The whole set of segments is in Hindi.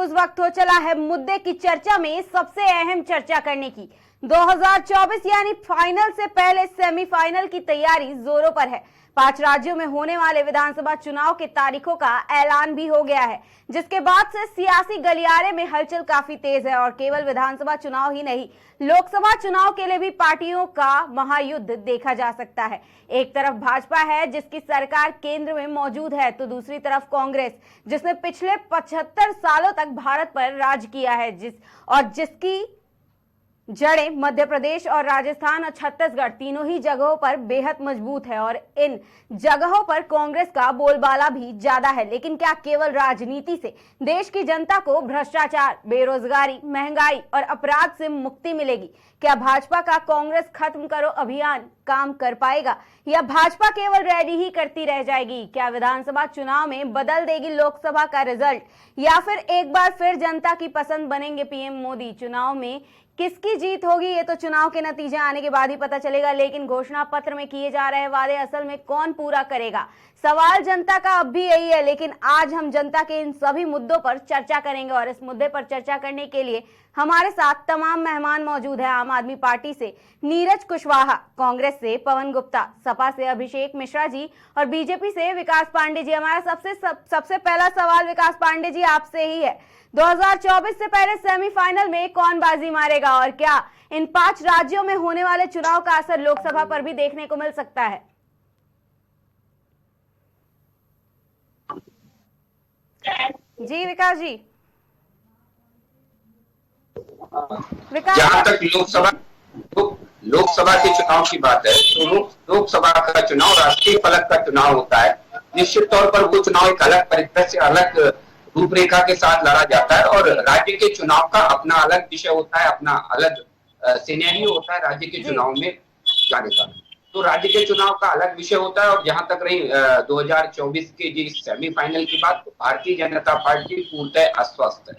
रोज वक्त हो चला है मुद्दे की चर्चा में सबसे अहम चर्चा करने की। 2024 यानी फाइनल से पहले सेमीफाइनल की तैयारी जोरों पर है। 5 राज्यों में होने वाले विधानसभा चुनाव के तारीखों का ऐलान भी हो गया है, जिसके बाद से सियासी गलियारे में हलचल काफी तेज है। और केवल विधानसभा चुनाव ही नहीं, लोकसभा चुनाव के लिए भी पार्टियों का महायुद्ध देखा जा सकता है। एक तरफ भाजपा है जिसकी सरकार केंद्र में मौजूद है, तो दूसरी तरफ कांग्रेस जिसने पिछले 75 सालों तक भारत पर राज किया है, जिसकी जड़ें मध्य प्रदेश और राजस्थान और छत्तीसगढ़ तीनों ही जगहों पर बेहद मजबूत है। और इन जगहों पर कांग्रेस का बोलबाला भी ज्यादा है। लेकिन क्या केवल राजनीति से देश की जनता को भ्रष्टाचार, बेरोजगारी, महंगाई और अपराध से मुक्ति मिलेगी? क्या भाजपा का कांग्रेस खत्म करो अभियान काम कर पाएगा, या भाजपा केवल रैली ही करती रह जाएगी? क्या विधानसभा चुनाव में बदल देगी लोकसभा का रिजल्ट, या फिर एक बार फिर जनता की पसंद बनेंगे पीएम मोदी? चुनाव में किसकी जीत होगी ये तो चुनाव के नतीजे आने के बाद ही पता चलेगा। लेकिन घोषणा पत्र में किए जा रहे वादे असल में कौन पूरा करेगा? सवाल जनता का अब भी यही है। लेकिन आज हम जनता के इन सभी मुद्दों पर चर्चा करेंगे, और इस मुद्दे पर चर्चा करने के लिए हमारे साथ तमाम मेहमान मौजूद है। आम आदमी पार्टी से नीरज कुशवाहा, कांग्रेस से पवन गुप्ता, सपा से अभिषेक मिश्रा जी और बीजेपी से विकास पांडे जी। हमारा सबसे पहला सवाल विकास पांडे जी आपसे ही है। 2024 से पहले सेमीफाइनल में कौन बाजी मारेगा, और क्या इन 5 राज्यों में होने वाले चुनाव का असर लोकसभा पर भी देखने को मिल सकता है? जी विकास जी। जहां तक लोकसभा के चुनाव की बात है, तो लोकसभा का चुनाव राष्ट्रीय फलक का चुनाव होता है। निश्चित तौर पर वो चुनाव एक अलग परिदृश्य, अलग रूपरेखा के साथ लड़ा जाता है, और राज्य के चुनाव का अपना अलग विषय होता है, अपना अलग सिनेरियो होता है राज्य के चुनाव में जाने का। तो राज्य के चुनाव का अलग विषय होता है। और जहां तक रही 2024 के जिस सेमीफाइनल की बात, तो भारतीय जनता पार्टी पूर्णतः अस्वस्थ है।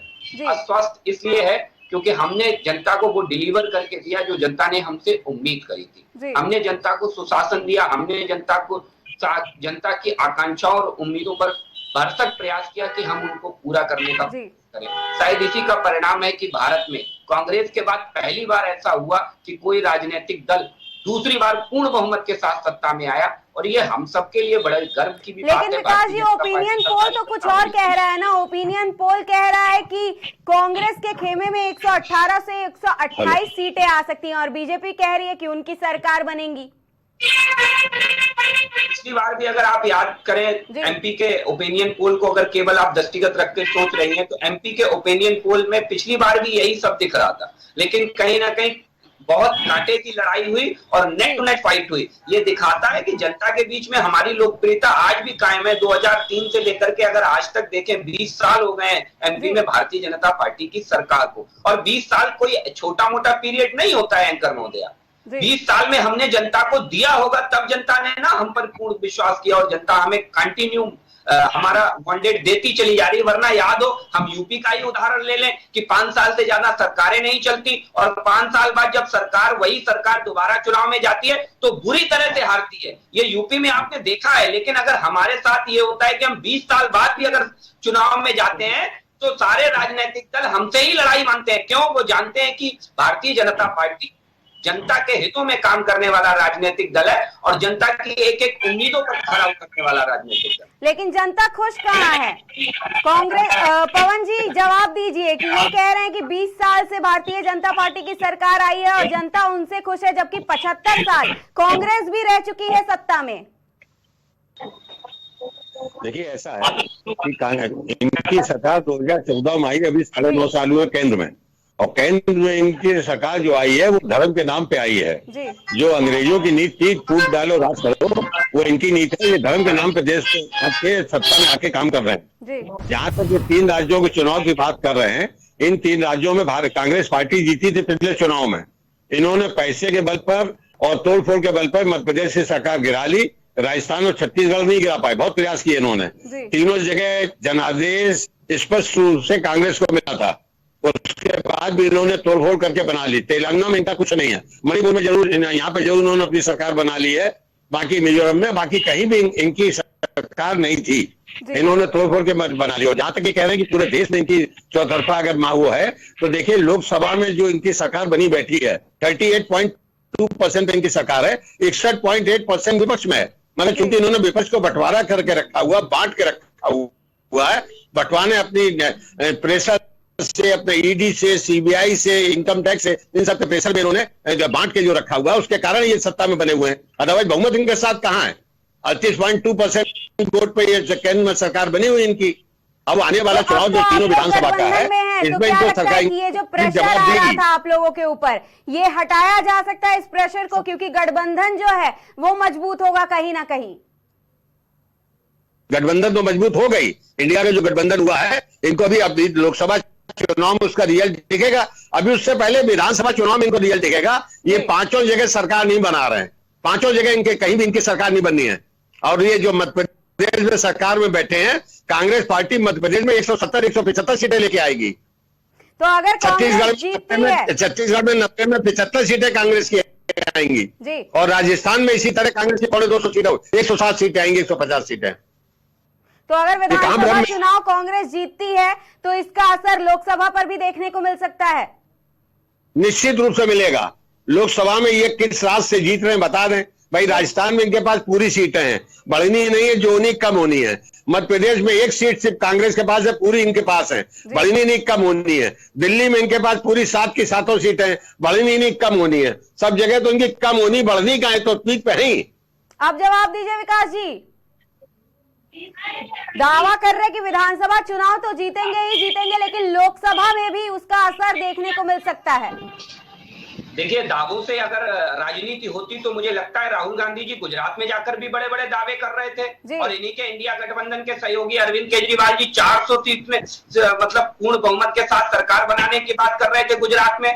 अस्वस्थ इसलिए है क्योंकि हमने जनता को वो डिलीवर करके दिया जो जनता ने हमसे उम्मीद करी थी। हमने जनता को सुशासन दिया, हमने जनता की आकांक्षाओं और उम्मीदों पर भरसक प्रयास किया कि हम उनको पूरा करने का करें। शायद इसी का परिणाम है कि भारत में कांग्रेस के बाद पहली बार ऐसा हुआ कि कोई राजनीतिक दल दूसरी बार पूर्ण बहुमत के साथ सत्ता में आया, और ये हम सबके लिए बड़े गर्व की भी बात है। लेकिन विकास जी, ओपिनियन पोल तो कुछ और कह रहा है ना। ओपिनियन पोल कह रहा है कि कांग्रेस के खेमे में 118 से 128 सीटें आ सकती हैं, और बीजेपी कह रही है कि उनकी सरकार बनेगी। पिछली बार भी अगर आप याद करें एमपी के ओपिनियन पोल को, अगर केवल आप दृष्टिगत रख के सोच रही हैं, तो एमपी के ओपिनियन पोल में पिछली बार भी यही सब दिख रहा था। लेकिन कहीं ना कहीं बहुत कांटे की लड़ाई हुई और नेक टू नेक फाइट हुई। ये दिखाता है कि जनता के बीच में हमारी लोकप्रियता आज भी कायम है। 2003 से लेकर के अगर आज तक देखें, 20 साल हो गए हैं एमपी में भारतीय जनता पार्टी की सरकार को, और 20 साल कोई छोटा मोटा पीरियड नहीं होता है एंकर महोदया। 20 साल में हमने जनता को दिया होगा, तब जनता ने ना हम पर पूर्ण विश्वास किया, और जनता हमें कंटिन्यू हमारा मैंडेट देती चली जा रही है। वरना याद हो, हम यूपी का ही उदाहरण ले लें कि 5 साल से ज्यादा सरकारें नहीं चलती, और 5 साल बाद जब वही सरकार दोबारा चुनाव में जाती है तो बुरी तरह से हारती है। ये यूपी में आपने देखा है। लेकिन अगर हमारे साथ ये होता है कि हम 20 साल बाद भी अगर चुनाव में जाते हैं, तो सारे राजनीतिक दल हमसे ही लड़ाई मांगते हैं। क्यों? वो जानते हैं कि भारतीय जनता पार्टी जनता के हितों में काम करने वाला राजनीतिक दल है, और जनता की एक एक उम्मीदों पर खरा उतरने वाला राजनीतिक दल। लेकिन जनता खुश कहाँ है? कांग्रेस, पवन जी जवाब दीजिए कि ये कह रहे हैं कि 20 साल से भारतीय जनता पार्टी की सरकार आई है और जनता उनसे खुश है, जबकि 75 साल कांग्रेस भी रह चुकी है सत्ता में। देखिए, ऐसा है कि इनकी सरकार 2014 में आई, अभी 9.5 साल हुए केंद्र में, और केंद्र में इनकी सरकार जो आई है वो धर्म के नाम पे आई है। जो अंग्रेजों की नीति थी, फूट डालो राज करो, वो इनकी नीति है। ये धर्म के नाम पे देश के सत्ता में आके काम कर रहे हैं। जहां तक ये 3 राज्यों के चुनाव की बात कर रहे हैं, इन 3 राज्यों में कांग्रेस पार्टी जीती थी पिछले चुनाव में। इन्होंने पैसे के बल पर और तोड़ फोड़ के बल पर मध्य प्रदेश की सरकार गिरा ली। राजस्थान और छत्तीसगढ़ नहीं गिरा पाए, बहुत प्रयास किए इन्होंने। तीनों जगह जनादेश स्पष्ट रूप से कांग्रेस को मिला था, उसके बाद भी इन्होंने तोड़फोड़ करके बना ली। तेलंगाना में इनका कुछ नहीं है, मणिपुर में जरूर, यहाँ पे जरूर इन्होंने अपनी सरकार बना ली है, बाकी मिजोरम में, बाकी कहीं भी इनकी सरकार सरकार नहीं थी, इन्होंने तोड़फोड़ के बना लिया। जहां तक ये कह रहे हैं कि पूरे देश में इनकी चौतरफा अगर वो है, तो देखिए लोकसभा में जो इनकी सरकार बनी बैठी है 38.2% इनकी सरकार है, 61.8% विपक्ष में है। मतलब चूंकि इन्होंने विपक्ष को बंटवारा करके रखा हुआ, बांट के रखा हुआ है, बंटवाने अपनी प्रेशर से, अपने ईडी से, सीबीआई से, इनकम टैक्स से, इन सब के प्रेशर में इन्होंने बांट के जो रखा हुआ है, उसके कारण ये सत्ता में बने हुए हैं। अदरवाइज बहुमत इनके साथ कहां है? 38.2% वोट पे ये केंद्र में सरकार बनी हुई इनकी। अब आने वाला चुनाव जो तीनों विधानसभा का है, इसमें जो सरकार ये जो प्रेशर आ रहा था आप लोगों के ऊपर, ये हटाया जा सकता है इस प्रेशर को, क्योंकि गठबंधन जो है वो मजबूत होगा कहीं ना कहीं। गठबंधन तो मजबूत हो गई, इंडिया का जो गठबंधन हुआ है, इनको अभी लोकसभा चुनाव में उसका रिजल्ट दिखेगा। अभी उससे पहले विधानसभा चुनाव में इनको रिजल्ट दिखेगा। ये पांचों जगह सरकार नहीं बना रहे हैं, पांचों जगह इनके कहीं भी इनकी सरकार नहीं बननी है। और ये जो मध्य प्रदेश में सरकार में बैठे हैं, कांग्रेस पार्टी मध्य प्रदेश में 170-175 सीटें लेके आएगी। तो अगर छत्तीसगढ़ में 90 में 75 सीटें कांग्रेस की आएंगी, और राजस्थान में इसी तरह कांग्रेस की 200 सीटें, 160 सीटें आएंगी, 150 सीटें। तो अगर विधानसभा चुनाव कांग्रेस जीतती है तो इसका असर लोकसभा पर भी देखने को मिल सकता है? निश्चित रूप से मिलेगा। लोकसभा में ये किस राज से जीत रहे हैं बता दें भाई। राजस्थान में इनके पास पूरी सीटें हैं, बढ़नी नहीं है, जो होनी कम होनी है। मध्य प्रदेश में एक सीट सिर्फ कांग्रेस के पास है, पूरी इनके पास है, बढ़नी नहीं कम होनी है। दिल्ली में इनके पास पूरी 7 की 7 सीटें, बढ़नी नहीं कम होनी है। सब जगह तो इनकी कम होनी, बढ़नी का है, तो पीक पे है ही। अब जवाब दीजिए विकास जी। दावा कर रहे कि विधानसभा चुनाव तो जीतेंगे ही जीतेंगे, लेकिन लोकसभा में भी उसका असर देखने को मिल सकता है। देखिए, दावों से अगर राजनीति होती तो मुझे लगता है राहुल गांधी जी गुजरात में जाकर भी बड़े बड़े दावे कर रहे थे, और इन्हीं के इंडिया गठबंधन के सहयोगी अरविंद केजरीवाल जी 400 सीट में मतलब पूर्ण बहुमत के साथ सरकार बनाने की बात कर रहे थे गुजरात में।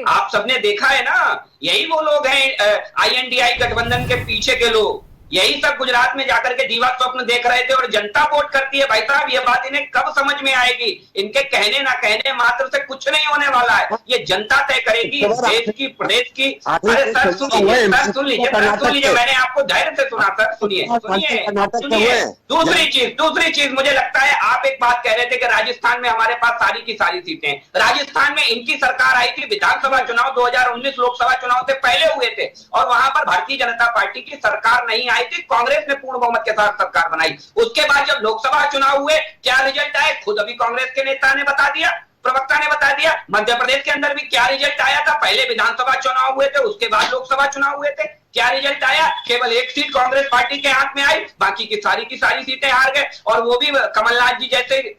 आप सबने देखा है ना, यही वो लोग हैं INDI गठबंधन के पीछे के लोग, यही सब गुजरात में जाकर के दीवा स्वप्न देख रहे थे। और जनता वोट करती है भाई साहब, ये बात इन्हें कब समझ में आएगी? इनके कहने ना कहने मात्र से कुछ नहीं होने वाला है, ये जनता तय करेगी देश की, प्रदेश की। अरे सर सुन लीजिए, सुन लीजिए, मैंने आपको धैर्य से सुना सर, सुनिए। दूसरी चीज मुझे लगता है, आप एक बात कह रहे थे कि राजस्थान में हमारे पास सारी की सारी सीटें। राजस्थान में इनकी सरकार आई थी, विधानसभा चुनाव 2019 लोकसभा चुनाव से पहले हुए थे, और वहां पर भारतीय जनता पार्टी की सरकार नहीं आई थी, कांग्रेस ने पूर्ण बहुमत के साथ सरकार बनाई। उसके बाद जब लोकसभा चुनाव हुए, क्या रिजल्ट आए? खुद अभी कांग्रेस के नेता ने बता दिया, प्रवक्ता ने बता दिया। मध्य प्रदेश के अंदर भी क्या रिजल्ट आया था? पहले विधानसभा चुनाव हुए थे, उसके बाद लोकसभा चुनाव हुए थे। क्या रिजल्ट आया? केवल एक सीट कांग्रेस पार्टी के हाथ में आई, बाकी की सारी सीटें हार गए, और वो भी कमलनाथ जी जैसे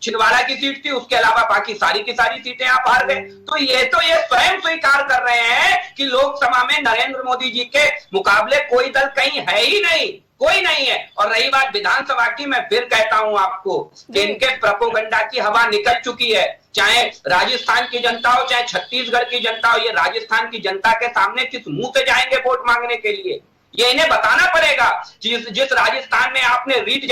छिंदवाड़ा की सीट थी, उसके अलावा बाकी सारी की सारी सीटें आप हार गए। तो ये स्वयं स्वीकार कर रहे हैं कि लोकसभा में नरेंद्र मोदी जी के मुकाबले कोई दल कहीं है ही नहीं, कोई नहीं है। और रही बात विधानसभा की, मैं फिर कहता हूं आपको कि इनके प्रोपेगेंडा की हवा निकल चुकी है। चाहे राजस्थान की जनता हो, चाहे छत्तीसगढ़ की जनता हो, ये राजस्थान की जनता के सामने किस मुंह से जाएंगे वोट मांगने के लिए? ये इन्हें बताना पड़ेगा। जिस राजस्थान में आपने रीट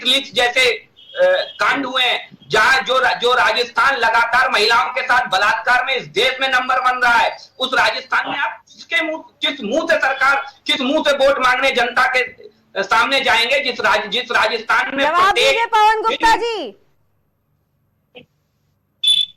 लीक्स जैसे कांड हुए हैं, जहां जो राजस्थान लगातार महिलाओं के साथ बलात्कार में इस देश में नंबर 1 रहा है, उस राजस्थान में आप किस मुंह से सरकार, किस मुंह से वोट मांगने जनता के सामने जाएंगे? जिस राजस्थान में जवाब दीजिए पवन गुप्ता जी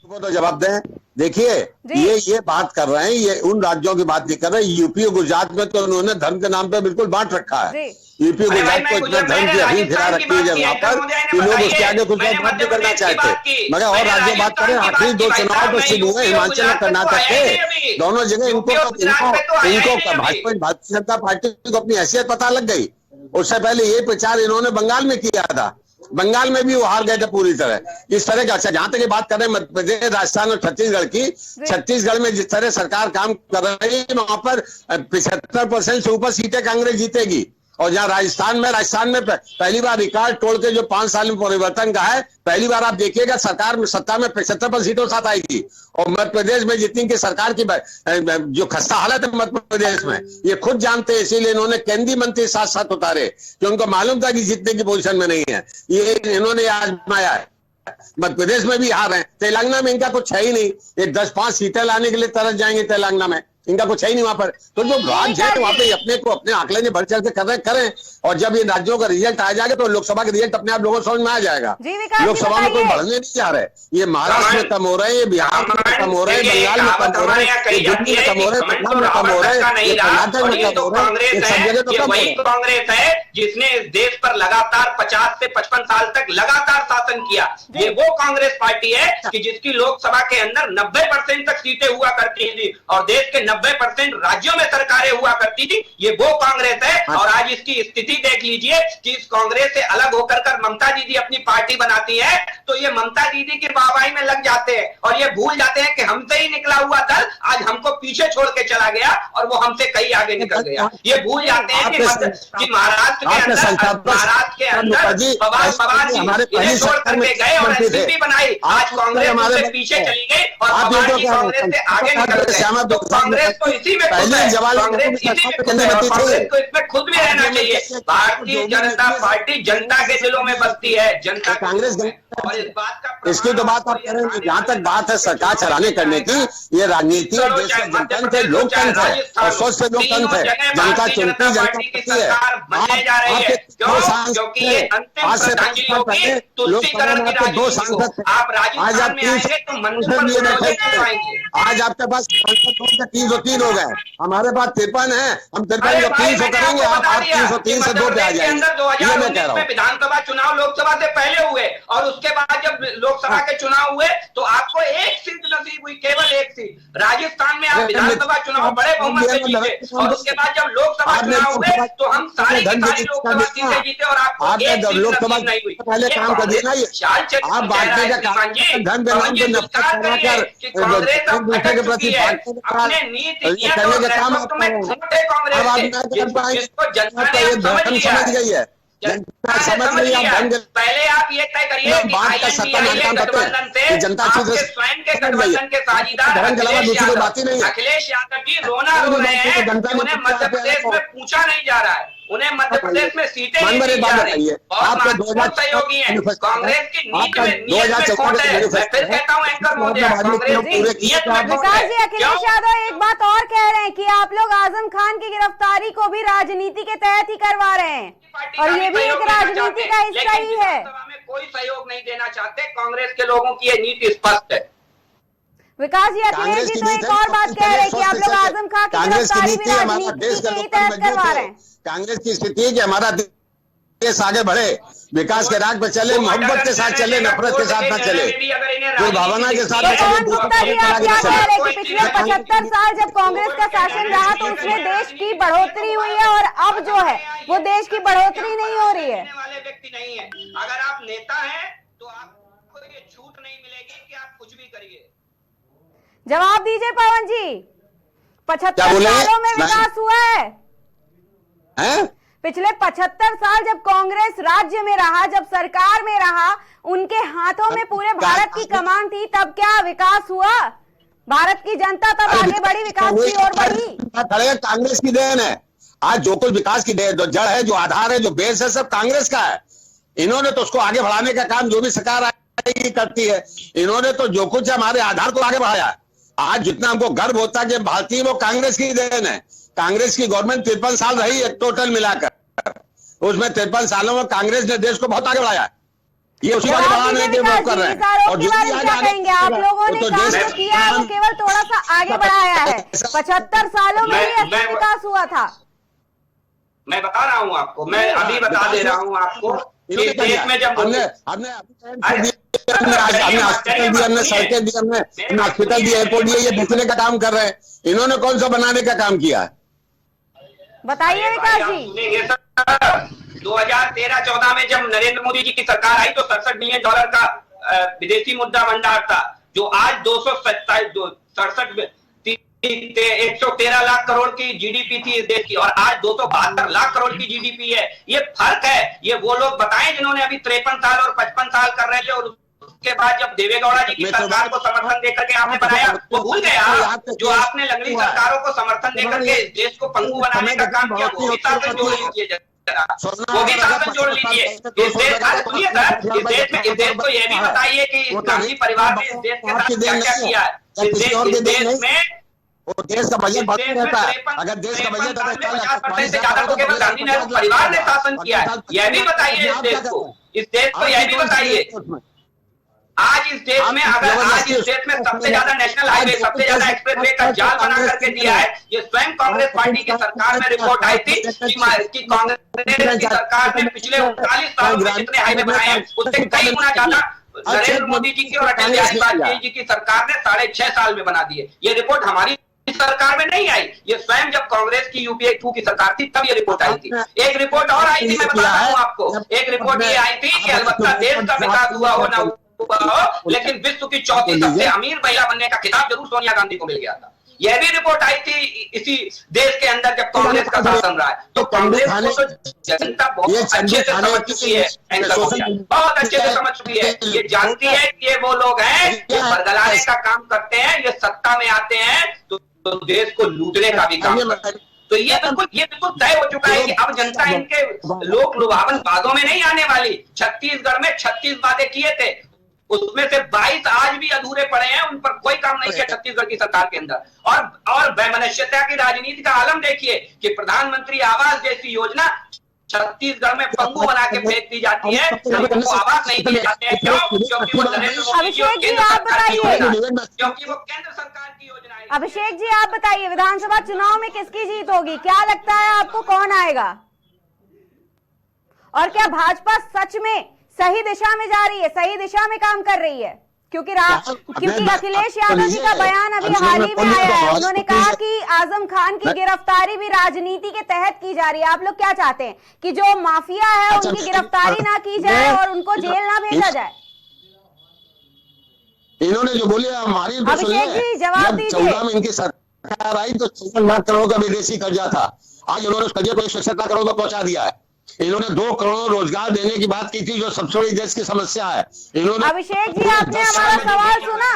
को तो जवाब दें। देखिए, ये बात कर रहे हैं, ये उन राज्यों की बात नहीं कर रहे। यूपी और गुजरात में तो उन्होंने धर्म के नाम पे बिल्कुल बांट रखा है। यूपी और गुजरात को इतना धर्म की अफीम फिरा रखी है वहां पर कि लोग उसके आगे कुछ बात नहीं करना चाहते। मगर और राज्य बात करें, आखिरी 2 चुनाव तो शुरू हुए हिमाचल और कर्नाटक के, दोनों जगह इनको भारतीय जनता पार्टी को अपनी हैसियत पता लग गई। उससे पहले ये प्रचार इन्होंने बंगाल में किया था, बंगाल में भी वो हार गए थे पूरी तरह। इस तरह का, अच्छा जहां तक ये बात कर रहे हैं मध्य प्रदेश, राजस्थान और छत्तीसगढ़ की, छत्तीसगढ़ में जिस तरह सरकार काम कर रही है, वहां पर 75% से ऊपर सीटें कांग्रेस जीतेगी। और जहां राजस्थान में पहली बार रिकॉर्ड तोड़ के जो 5 साल में परिवर्तन का है, पहली बार आप देखिएगा सरकार में सत्ता में 75% सीटों साथ आएगी। और मध्य प्रदेश में जितनी की सरकार की जो खस्ता हालत है मध्य प्रदेश में, ये खुद जानते हैं, इसीलिए इन्होंने केंद्रीय मंत्री साथ साथ उतारे, कि उनको मालूम था कि जीतने की पोजीशन में नहीं है। ये इन्होंने आजमाया है। मध्य प्रदेश में भी हार है, तेलंगाना में इनका कुछ है ही नहीं, ये 10-5 सीटें लाने के लिए तरस जाएंगे तेलंगाना में। इनका कुछ है ही नहीं वहां पर। तो जो राज्य है वहां पे अपने को अपने आंकड़े ने बढ़ चढ़ के करें, और जब ये राज्यों का रिजल्ट आ जाएगा तो लोकसभा का रिजल्ट अपने आप लोगों को समझ में आ जाएगा। लोकसभा में कोई बढ़ने नहीं जा रहे, ये महाराष्ट्र में कम हो रहे हैं, ये बिहार में कम हो रहे हैं, बंगाल में कम हो रहे हैं, ये दिल्ली में कम हो रहे हैं, पंजाब में कम हो रहे हैं, ये कर्नाटक में कम हो रहे हैं, ये सब जगह तो कम हो रहे हैं। कांग्रेस है जिसने इस देश पर लगातार 50 से 55 साल तक लगातार शासन किया। ये वो कांग्रेस पार्टी है कि जिसकी लोकसभा के अंदर 90% तक सीटें हुआ करती थी और देश के 90% राज्यों में सरकारें हुआ करती थी। ये वो कांग्रेस है। और आज इसकी स्थिति देख लीजिए कि इस कांग्रेस से अलग होकर ममता दीदी अपनी पार्टी बनाती है तो ये ममता दीदी की वाहवाही में लग जाते हैं और ये भूल जाते हैं कि हमसे ही निकला हुआ दल आज हमको पीछे छोड़ के चला गया और वो हमसे कहीं आगे निकल गया। ये भूल जाते हैं कि महाराष्ट्र के अंदर इन्हें छोड़ करके गए और एनसीपी बनाई। आज कांग्रेस उससे पीछे चली गई और कांग्रेस से आगे निकल गए। कांग्रेस को इसी में कांग्रेस को इसमें खुद भी रहना चाहिए। भारतीय जनता पार्टी जनता के दिलों में बसती है, जनता कांग्रेस। और इस बात का इसकी तो बात आप कह रहे हैं, जहां तक बात है सरकार चलाने करने की, ये राजनीति और देश का जनतंत्र है, लोकतंत्र है और स्वस्थ लोकतंत्र है। जनता चुनती, जनता करती है। आज से 5 साल पहले लोकसभा में आपके 2 सांसद थे, आज आप 3 आज आपके पास 303 हो गए, हमारे पास 53 है, हम 53 को 300 करेंगे, आप 303 से 2 पे आ जाएंगे। ये मैं कह रहा हूँ। विधानसभा चुनाव लोकसभा से पहले हुए और उसके बाद जब लोकसभा के चुनाव हुए तो आपको 1 सीट नसीब हुई, केवल 1 सीट। राजस्थान में आप विधानसभा चुनाव बड़े बहुमत से जीते और उसके बाद जब लोकसभा चुनाव हुए तो हम सारी लोकसभा सीटें जीते और आपको लोकसभा नहीं हुई। पहले काम कर दिया ना, ये आप बांटने का काम, धन बेनाम के नफरत कराकर के प्रति करने का काम आप समझ गई है, जनता समझ गई। आप पहले आप ये तय करिए बात का सत्ता गठबंधन से जनता स्वयं के गठबंधन के साझीदार अखिलेश यादव जी रोना रो रहे हैं। उन्हें मध्य प्रदेश में पूछा नहीं जा रहा है, उन्हें मध्य प्रदेश में सीटें नहीं दी जा रही है। आपके 2000 सहयोगी हैं, कांग्रेस की नीयत में खोट है। मैं फिर कहता हूं एंकर महोदय, कांग्रेस की नीयत में खोट है। अखिलेश यादव एक बात और कह रहे हैं कि आप लोग आजम खान की गिरफ्तारी को भी राजनीति के तहत ही करवा रहे हैं और ये भी एक राजनीति का हिस्सा ही है। में कोई सहयोग नहीं देना चाहते, कांग्रेस के लोगों की ये नीति स्पष्ट है। विकास जी, अखिलेश जी तो एक और बात कह रहे हैं कि आप लोग आजम खान की गिरफ्तारी भी राजनीति के तहत करवा रहे हैं। कांग्रेस की स्थिति है कि हमारा देश आगे बढ़े, विकास के राह पे चले, मोहब्बत के साथ चले, नफरत के साथ न चले, कोई भावना के साथ न चले। पिछले 75 साल जब कांग्रेस का शासन रहा तो उसमें देश की बढ़ोतरी हुई है और अब जो है वो देश की बढ़ोतरी नहीं हो रही है। वाले व्यक्ति नहीं है। अगर आप नेता हैं तो आपको ये छूट नहीं मिलेगी कि आप कुछ भी करिए। जवाब दीजिए पवन जी, 75 सालों में विकास हुआ है? पिछले 75 साल जब कांग्रेस राज्य में रहा, जब सरकार में रहा, उनके हाथों में पूरे भारत की कमान थी, तब क्या विकास हुआ? भारत की जनता तब आगे बढ़ी, विकास की ओर बढ़ी। कांग्रेस की देन है। आज जो कुछ विकास की जो जड़ है, जो आधार है, जो बेस है, सब कांग्रेस का है। इन्होंने तो उसको आगे बढ़ाने का काम जो भी सरकार आएगी करती है। इन्होंने तो जो कुछ हमारे आधार को आगे बढ़ाया। आज जितना हमको गर्व होता है कि भारतीय, वो कांग्रेस की देन है। कांग्रेस की गवर्नमेंट 53 साल रही है टोटल मिलाकर, उसमें 53 सालों में कांग्रेस ने देश को बहुत आगे बढ़ाया। ये उसको आगे बढ़ाने के वो कर रहे हैं। और जो कहेंगे आप लोगों ने काम जो किया है वो केवल थोड़ा सा आगे बढ़ाया है, 75 सालों में ही ऐसा विकास हुआ था। मैं बता रहा हूँ आपको, मैं अभी बता दे रहा हूँ आपको, देश में जब हमने सड़कें दी, हमने हॉस्पिटल दिए, एयरपोर्ट दिए, ये बेचने का काम कर रहे हैं। इन्होंने कौन सा बनाने का काम किया है? बताइए विकास जी। ये सब 2013-14 में जब नरेंद्र मोदी जी की सरकार आई तो $67 बिलियन का विदेशी मुद्रा भंडार था, जो आज 113 लाख करोड़ की जीडीपी थी इस देश की और आज 272 लाख करोड़ की जीडीपी है। ये फर्क है। ये वो लोग बताएं जिन्होंने अभी 53 साल और 55 साल कर रहे थे और उसके बाद जब देवेगौड़ा जी की सरकार को समर्थन देकर के आपने बनाया तो भूल गए आप, जो आपने लंगड़ी सरकारों को समर्थन देकर के देश को पंगु बनाने का काम किया, वो भी शासन जोड़ लीजिए, वो भी शासन जोड़ लीजिए। इस देश का सुनिए सर, इस देश को यह भी बताइए कि गांधी परिवार ने इस देश के साथ क्या क्या किया है। इस देश में वो देश का बजट बढ़ता रहता है। अगर देश का बजट 50% से ज्यादा तो केवल गांधी नेहरू परिवार ने शासन किया है। यह भी बताइए इस देश को यह भी बताइए आज इस देश में, अगर आज इस देश में सबसे ज्यादा नेशनल हाईवे, सबसे ज्यादा एक्सप्रेसवे का जाल बना करके दिया है, ये स्वयं कांग्रेस पार्टी की सरकार में रिपोर्ट आई थी कि कांग्रेस की सरकार ने पिछले 39 सालों में जितने हाईवे बनाए हैं उससे कई गुना ज्यादा नरेंद्र मोदी जी की और अटल बिहारी वाजपेयी जी की सरकार ने 6.5 साल में बना दिए। ये रिपोर्ट हमारी सरकार में नहीं आई, ये स्वयं जब कांग्रेस की यूपीए 2 की सरकार थी तब ये रिपोर्ट आई थी। एक रिपोर्ट और आई थी, मैं बताता हूँ आपको, एक रिपोर्ट ये आई थी कि अलबत्ता देश का विकास हुआ हो ना हो, लेकिन विश्व की चौथी सबसे अमीर महिला बनने का खिताब जरूर सोनिया गांधी को मिल गया था। यह भी रिपोर्ट आई थी इसी देश के अंदर जब कांग्रेस का शासन रहा है। तो कांग्रेस को तो जनता बहुत अच्छे से समझ चुकी है, बहुत अच्छे से समझ चुकी है, ये जानती है कि ये वो लोग हैं जो बरगलाने का काम करते हैं, ये सत्ता में आते हैं तो देश को लूटने का भी काम करते हैं। तो ये बिल्कुल तय हो चुका है कि अब जनता इनके लोक लुभावन वादों में नहीं आने वाली। छत्तीसगढ़ में 36 वादे किए थे, उसमें से 22 आज भी अधूरे पड़े हैं, उन पर कोई काम नहीं किया छत्तीसगढ़ की सरकार के अंदर। और वैमनस्यता की राजनीति का आलम देखिए कि प्रधानमंत्री आवास जैसी योजना छत्तीसगढ़ में पंगु बना के फेंक दी जाती है, उनको आवास नहीं दिए जाते हैं। क्यों? क्योंकि वो नरेंद्र मोदी जी और केंद्र सरकार की योजना, क्योंकि वो केंद्र सरकार की योजना है। अभिषेक जी आप बताइए, विधानसभा चुनाव में किसकी जीत होगी? क्या लगता है आपको, कौन आएगा? और क्या भाजपा सच में सही दिशा में जा रही है, सही दिशा में काम कर रही है? क्योंकि अखिलेश यादव जी का बयान अभी हाल ही में आया है, उन्होंने कहा कि आजम खान की गिरफ्तारी भी राजनीति के तहत की जा रही है। आप लोग क्या चाहते हैं कि जो माफिया है उनकी गिरफ्तारी ना की जाए और उनको जेल ना भेजा जाए? इन्होंने जो बोले हमारी अभिषेक जी जवाब दीजिए। 14 में इनकी सरकार आई तो 14 लाख करोड़ का विदेशी कर्जा था, आज उन्होंने उस कर्जे को 167 लाख करोड़ का पहुंचा दिया है। इन्होंने 2 करोड़ रोजगार देने की बात की थी जो सबसे बड़ी देश की समस्या है। इन्होंने अभिषेक जी आपने हमारा सवाल सुना?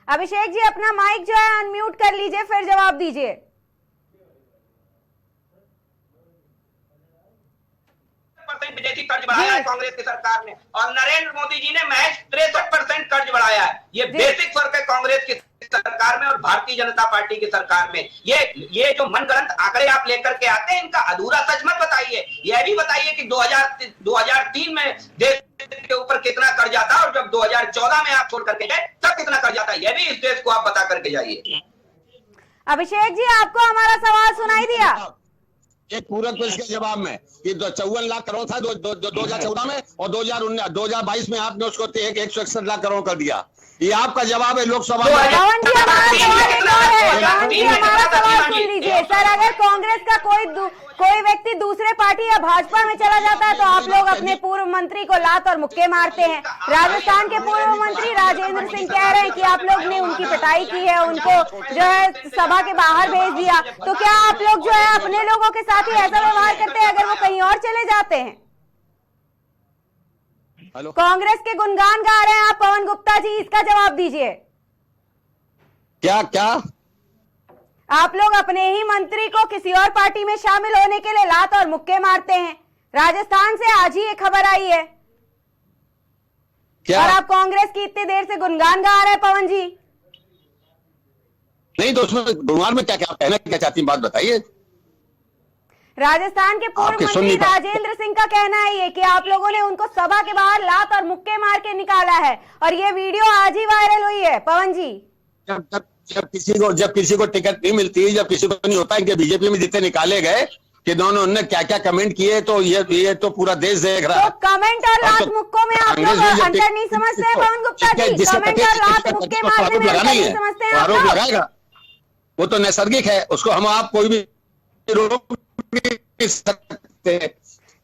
अभिषेक जी अपना माइक जो है अनम्यूट कर लीजिए, फिर जवाब दीजिए। विदेशी कर्ज बढ़ाया है कांग्रेस की सरकार ने, और नरेंद्र मोदी जी ने महज 63% कर्ज बढ़ाया है। ये बेसिक फर्क है कांग्रेस की सरकार में और भारतीय जनता पार्टी की सरकार में। ये जो मनगढ़ंत आंकड़े आप लेकर के आते हैं, इनका अधूरा सच मत बताइए। यह भी बताइए कि 2003 में देश के ऊपर कितना कर्जा था और जब 2014 में आप छोड़ करके गए तब कितना कर्जा था, यह भी इस देश को आप बता करके जाइए। अभिषेक जी आपको हमारा सवाल सुनाई दिया? एक पूरक को इसके जवाब में कि 54 लाख करोड़ था 2014 में और 2022 में आपने उसको 161 लाख करोड़ कर दिया। ये आपका जवाब है लोकसभा में। पवन जी हमारा सवाल सुन लीजिए। सर अगर कांग्रेस का कोई व्यक्ति दूसरे पार्टी या भाजपा में चला जाता है तो आप लोग अपने पूर्व मंत्री को लात और मुक्के मारते हैं। राजस्थान के पूर्व मंत्री राजेंद्र सिंह कह रहे हैं कि आप लोग ने उनकी पिटाई की है, उनको जो है सभा के बाहर भेज दिया। तो क्या आप लोग जो है अपने लोगों के साथ ही ऐसा व्यवहार करते हैं अगर वो कहीं और चले जाते हैं? कांग्रेस के गुणगान गा रहे हैं आप पवन गुप्ता जी, इसका जवाब दीजिए। क्या आप लोग अपने ही मंत्री को किसी और पार्टी में शामिल होने के लिए लात और मुक्के मारते हैं। राजस्थान से आज ही ये खबर आई है क्या? और आप कांग्रेस की इतनी देर से गुणगान गा रहे हैं पवन जी। नहीं तो उसमें गुणगान में क्या कहना क्या चाहती बात बताइए। राजस्थान के पूर्व मंत्री राजेंद्र सिंह का कहना है ये कि आप लोगों ने उनको सभा के बाहर लात और मुक्के मार के निकाला है और ये वीडियो आज ही वायरल हुई है। पवन जी जब किसी को टिकट नहीं मिलती, जब किसी को नहीं होता, इनके बीजेपी में जितने निकाले गए कि उन्होंने क्या क्या कमेंट किए, तो ये तो पूरा देश देख रहा है। तो कमेंट और लात मुक्कों में आप लोग अंतर नहीं समझते हैं पवन गुप्ता जी? कमेंट और लात मुक्के मारने में अंतर नहीं समझते हैं? आरोप लगाएगा वो तो नैसर्गिक है, उसको हम आप कोई भी रोक नहीं सकते।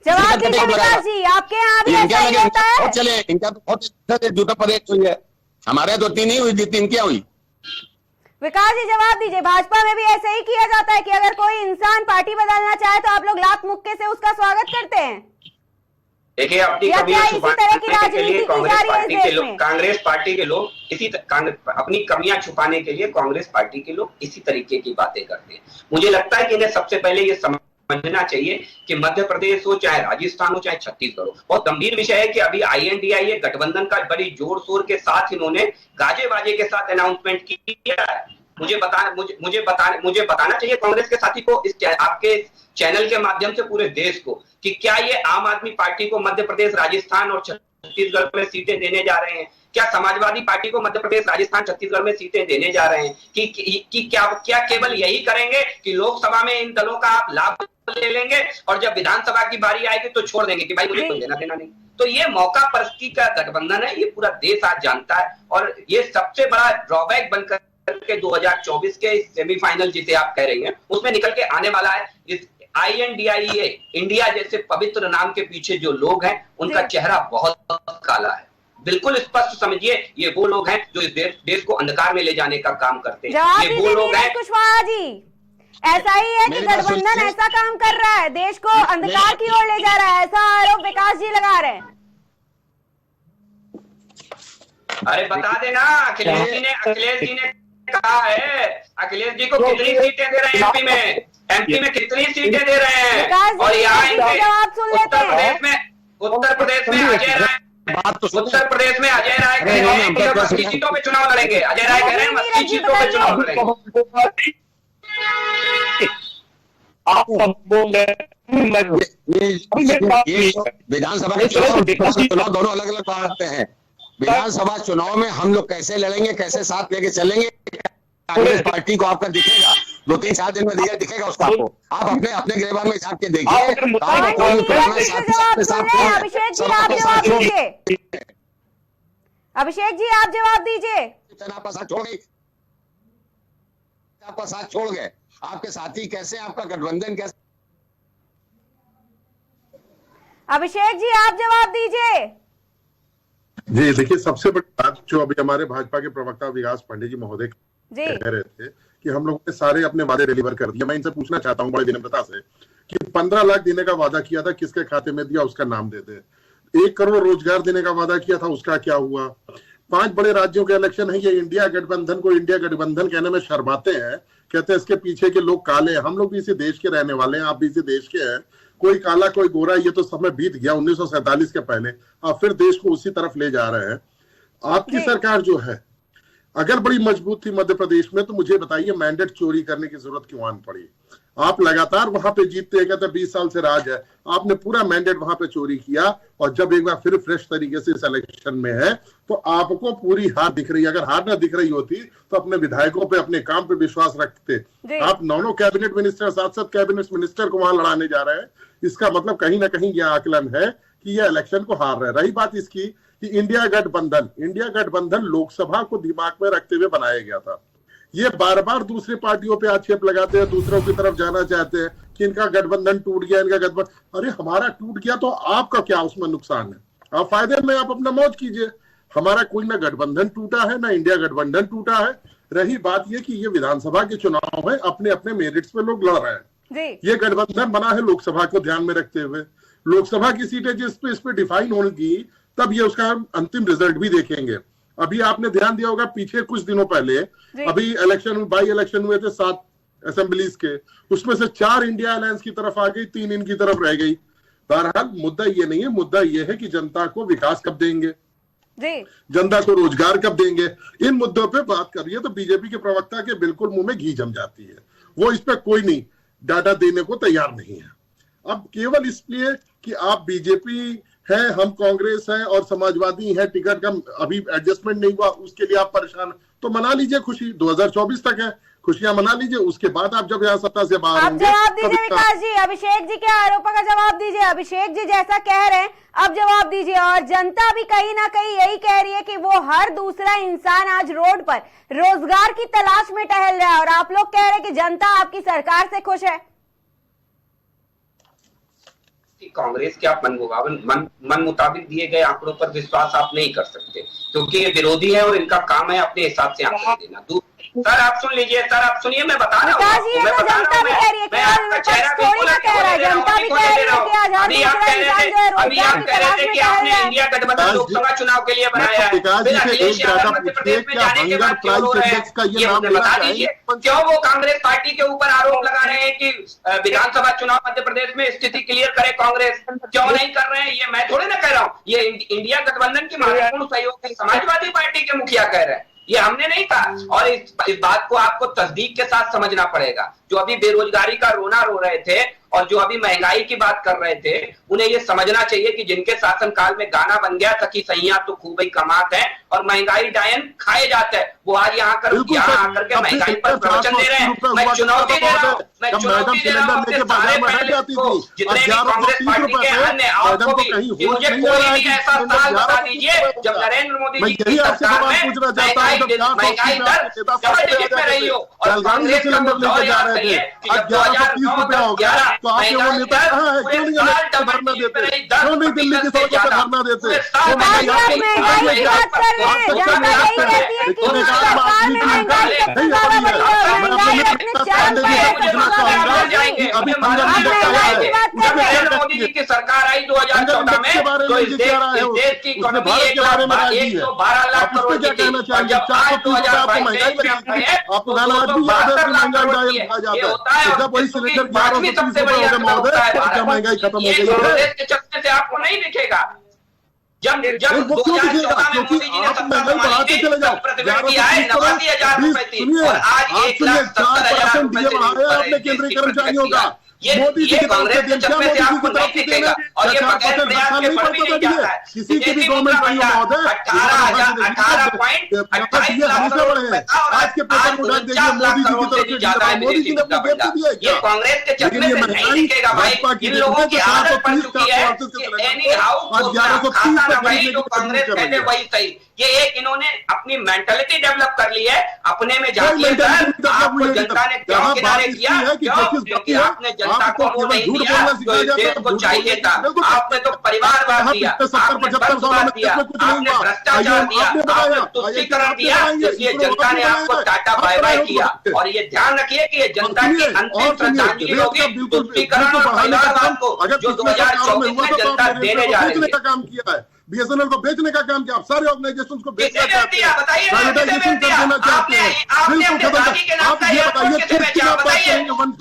जवाब दीजिए विकास जी, आपके यहाँ भी ऐसा ही होता है? चले इनका तो बहुत जूता परेड हुई है, हमारे तो 3 ही हुई जितनी इनकी हुई। विकास जी जवाब दीजिए, भाजपा में भी ऐसे ही किया जाता है कि अगर कोई इंसान पार्टी बदलना चाहे तो आप लोग लात मुक्के से उसका स्वागत करते हैं? देखिए अपनी कमियां छुपाने के लिए कांग्रेस पार्टी के लोग अपनी कमियां छुपाने के लिए कांग्रेस पार्टी के लोग इसी तरीके की बातें करते हैं। मुझे लगता है कि इन्हें सबसे पहले ये समझ समझना चाहिए कि मध्य प्रदेश हो, चाहे राजस्थान हो, चाहे छत्तीसगढ़ हो, बहुत गंभीर विषय है कि अभी INDIA गठबंधन का बड़ी जोर शोर के साथ इन्होंने गाजे बाजे के साथ अनाउंसमेंट किया है। मुझे बताना चाहिए कांग्रेस के साथी को, इस आपके चैनल के माध्यम से पूरे देश को, कि क्या ये आम आदमी पार्टी को मध्य प्रदेश, राजस्थान और छत्तीसगढ़ में सीटें देने जा रहे हैं? क्या समाजवादी पार्टी को मध्य प्रदेश, राजस्थान, छत्तीसगढ़ में सीटें देने जा रहे हैं? कि क्या केवल यही करेंगे कि लोकसभा में इन दलों का आप लाभ ले लेंगे और जब विधानसभा की बारी आएगी तो छोड़ देंगे कि भाई मुझे कोई लेना देना नहीं? तो ये मौका परस्ती का गठबंधन है, ये पूरा देश आज जानता है, और ये सबसे बड़ा ड्रॉबैक बनकर के 2024 के सेमीफाइनल जिसे आप कह रही हैं उसमें निकल के आने वाला है। इस INDIA इंडिया जैसे पवित्र नाम के पीछे जो लोग हैं उनका चेहरा बहुत काला है। बिल्कुल स्पष्ट समझिए, ये वो लोग हैं जो इस देश को अंधकार में ले जाने का काम करते हैं। ये वो लोग हैं। कुशवाहा जी, ऐसा ही है कि गठबंधन ऐसा काम कर रहा है, देश को अंधकार की ओर ले जा रहा है, ऐसा आरोप विकास जी लगा रहे हैं। अरे बता देना, अखिलेश जी ने कहा है, अखिलेश जी को कितनी सीटें दे रहे हैं एमपी में कितनी सीटें दे रहे हैं, और यहाँ उत्तर प्रदेश में अजय राय, उत्तर प्रदेश में अजय राय कह रहे हैं कि 80 सीटों पे चुनाव लड़ेंगे। अजय राय कह रहे हैं 80 सीटों पे चुनाव लड़ेंगे। आप सब बोल रहे विधानसभा के चुनाव दोनों अलग अलग बातें हैं। विधानसभा चुनाव में हम लोग कैसे लड़ेंगे, कैसे साथ लेके चलेंगे, कांग्रेस पार्टी को आपका दिखेगा, 2-3-4 दिन में दिखेगा उसका आपको। आप अपने अपने गिरबान में झांक के देखिए। अभिषेक जी आप जवाब दीजिए। आपका साथ छोड़ गई, आपका साथ छोड़ गए, आपके साथी कैसे, आपका गठबंधन कैसे? अभिषेक जी आप जवाब दीजिए। जी देखिए, सबसे बड़ी बात जो अभी हमारे भाजपा के प्रवक्ता विकास पांडे जी महोदय कह रहे थे कि हम लोगों ने सारे अपने वादे डिलीवर कर दिए। मैं इनसे पूछना चाहता हूं बड़े विनम्रता से कि 15 लाख देने का वादा किया था, किसके खाते में दिया, उसका नाम दे दे। 1 करोड़ रोजगार देने का वादा किया था, उसका क्या हुआ? 5 बड़े राज्यों के इलेक्शन है, ये इंडिया गठबंधन को इंडिया गठबंधन कहने में शर्माते हैं, कहते हैं इसके पीछे के लोग काले हैं। हम लोग भी इसी देश के रहने वाले हैं, आप भी इसी देश के हैं। कोई काला कोई गोरा, ये तो समय बीत गया 1947 के पहले। आप फिर देश को उसी तरफ ले जा रहे हैं। आपकी सरकार जो है, अगर बड़ी मजबूत थी मध्य प्रदेश में, तो मुझे बताइए मैंडेट चोरी करने की जरूरत क्यों आन पड़ी? आप लगातार वहां पे जीतते हैं, कहते 20 साल से राज है, आपने पूरा मैंडेट वहां पे चोरी किया, और जब एक बार फिर फ्रेश तरीके से इस इलेक्शन में है तो आपको पूरी हार दिख रही है। अगर हार ना दिख रही होती तो अपने विधायकों पे, अपने काम पे विश्वास रखते। आप 9 कैबिनेट मिनिस्टर, 7 कैबिनेट मिनिस्टर को वहां लड़ाने जा रहे हैं। इसका मतलब कहीं ना कहीं यह आकलन है कि यह इलेक्शन को हार रहे। रही बात इसकी कि इंडिया गठबंधन लोकसभा को दिमाग में रखते हुए बनाया गया था। ये बार बार दूसरी पार्टियों पे आक्षेप लगाते हैं, दूसरों की तरफ जाना चाहते हैं कि इनका गठबंधन टूट गया, इनका गठबंधन। अरे हमारा टूट गया तो आपका क्या उसमें नुकसान है? आप फायदे में आप अपना मौज कीजिए। हमारा कोई ना गठबंधन टूटा है, ना इंडिया गठबंधन टूटा है। रही बात ये कि ये विधानसभा के चुनाव है, अपने अपने मेरिट्स पे लोग लड़ रहे हैं। ये गठबंधन बना है लोकसभा को ध्यान में रखते हुए। लोकसभा की सीटें इस पे डिफाइन होंगी, तब ये उसका अंतिम रिजल्ट भी देखेंगे। अभी आपने ध्यान दिया होगा, पीछे कुछ दिनों पहले अभी बाई इलेक्शन हुए थे 7 असेंबलीज के, उसमें से 4 इंडिया अलायंस की तरफ आ गई, 3 इनकी तरफ रह गई। बहरहाल मुद्दा ये नहीं है, मुद्दा ये है कि जनता को विकास कब देंगे, जनता को रोजगार कब देंगे। इन मुद्दों पे बात कर रही है तो बीजेपी के प्रवक्ता के बिल्कुल मुंह में घी जम जाती है। वो इस पे कोई नहीं डाटा देने को तैयार नहीं है। अब केवल इसलिए कि आप बीजेपी है, हम कांग्रेस है और समाजवादी है, टिकट का अभी एडजस्टमेंट नहीं हुआ, उसके लिए आप परेशान, तो मना लीजिए खुशी, 2024 तक है, खुशियां मना लीजिए। उसके बाद आप जब यहाँ सत्ता से बाहर होंगे, जवाब दीजिए विकास जी। अभिषेक जी के आरोपों का जवाब दीजिए। अभिषेक जी जैसा कह रहे हैं, अब जवाब दीजिए। और जनता भी कहीं ना कहीं यही कह रही है कि वो हर दूसरा इंसान आज रोड पर रोजगार की तलाश में टहल रहा है, और आप लोग कह रहे हैं कि जनता आपकी सरकार से खुश है। कांग्रेस के आप मन मुताबिक दिए गए आंकड़ों पर विश्वास आप नहीं कर सकते, क्योंकि ये विरोधी है और इनका काम है अपने हिसाब से आंकड़े देना। सर आप सुन लीजिए, सर आप सुनिए, मैं बता रहा हूँ, जनता भी कह रही है, मैं आपका चेहरा थोड़ी ना कह रहा है, जनता भी कह रही है कि आजादी अभी आप कह रहे थे कि आपने इंडिया गठबंधन लोकसभा चुनाव के लिए बनाया है, फिर अखिलेश यादव मध्य प्रदेश में जाने के बाद क्यों रो रहे हैं, ये मुझे बता दीजिए। क्यों वो कांग्रेस पार्टी के ऊपर आरोप लगा रहे हैं कि विधानसभा चुनाव मध्य प्रदेश में स्थिति क्लियर करे कांग्रेस, क्यों नहीं कर रहे हैं? ये मैं थोड़ी ना कह रहा हूँ, ये इंडिया गठबंधन की महत्वपूर्ण सहयोगी समाजवादी पार्टी के मुखिया कह रहे हैं, ये हमने नहीं कहा। और इस बात को आपको तस्दीक के साथ समझना पड़ेगा। जो अभी बेरोजगारी का रोना रो रहे थे और जो अभी महंगाई की बात कर रहे थे, उन्हें ये समझना चाहिए कि जिनके शासनकाल में गाना बन गया था कि सैया तो खूब ही कमात है और महंगाई डायन खाए जाते हैं, वो आज यहाँ आकर के महंगाई पर प्रवचन दे रहे हैं। मैं चुनौती दे रहा हूँ, मैं चुनौती दे रहा हूँ अपने सारे पैनलिस्ट को, जितने भी कांग्रेस पार्टी के अन्य आपको भी, कि मुझे कोई भी ऐसा साल बता दीजिए जब नरेंद्र मोदी जी की सरकार में महंगाई दर डबल डिजिट में रही हो और कांग्रेस का वो दौर याद करिए कि जब 2009 तक 11 महंगाई दर पूरे साल डबल डिजिट में रही, 10% से ज्यादा पूरे साल मोदी जी की सरकार आई 2014 में, तो इस देश की इकोनॉमी 112 लाख करोड़ की थी, और जब आज 2022 में आपको 272 लाख करोड़ की है। ये होता है बातमी सबसे बड़ी महंगाई खत्म हो गई है के चक्कर से आपको नहीं दिखेगा। जब 2014 में मोदी जी ने 70 प्रतिशत किया है, 89,000 रुपए थी और आज 1,70,000 रुपए आपने केंद्रीय कर्मचारियों का ये कांग्रेस के चक्कर से आपको नहीं दिखेगा और ये बगैर प्रयास के बढ़ भी नहीं जाता है। किसी की भी गवर्नमेंट नहीं हुआ होता है 18.28 लाख करोड़ आज के पेपर में उठा देखिए मोदी जी की तरफ से ज्यादा है। मोदी जी ने अपनी बेट दिया, ये कांग्रेस के चक्कर से नहीं दिखेगा भाई। इन लोगों की आदत पड़ चुकी है कि एनी हाउ खाता ना भाई, जो कांग्रेस कहते वही सही। ये एक इन्होंने अपनी मेंटालिटी डेवलप कर ली है, अपने में जाती है। आपको जनता ने क्यों किनारे किया? क्योंकि आपने जनता को वोट नहीं दिया जो इस देश को चाहिए था। आपने तो परिवारवाद दिया, आपने बंधुवाद दिया, आपने भ्रष्टाचार दिया, आपने तुष्टीकरण दिया, इसलिए जनता ने आपको टाटा बाय बाय किया। और ये ध्यान रखिए कि ये जनता की अंतिम श्रद्धांजलि होगी तुष्टीकरण और परिवारवाद को, जो 2024 में जनता देने जा रही है। काम किया है बीएसएनएल को बेचने का काम किया, आप सारे ऑर्गेनाइजेशन को बेचना चाहते हैं, प्राइवेटाइजेशन कर देना चाहते हैं। बिल्कुल खत्म। आप ये बताइए किस की बात करेंगे? वन पे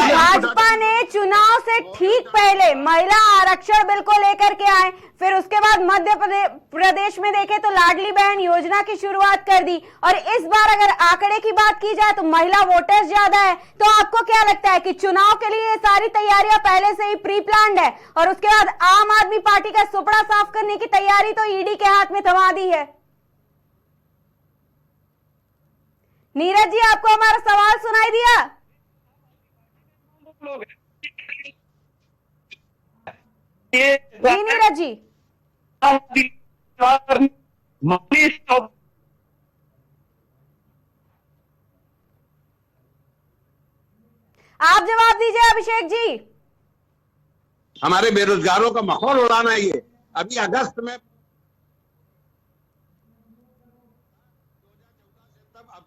भाजपा ने चुनाव से ठीक पहले महिला आरक्षण बिल को लेकर के आए, फिर उसके बाद मध्य प्रदेश में देखे तो लाडली बहन योजना की शुरुआत कर दी। और इस बार अगर आंकड़े की बात की जाए तो महिला वोटर्स ज्यादा है। तो आपको क्या लगता है कि चुनाव के लिए सारी तैयारियां पहले से ही प्री प्लान्ड है और उसके बाद आम आदमी पार्टी का सुपड़ा साफ करने की तैयारी तो ईडी के हाथ में थमा दी है? नीरज जी, आपको हमारा सवाल सुनाई दिया? नीरज जी, आप जवाब दीजिए अभिषेक जी। हमारे बेरोजगारों का माहौल उड़ाना है ये। अभी अगस्त में अब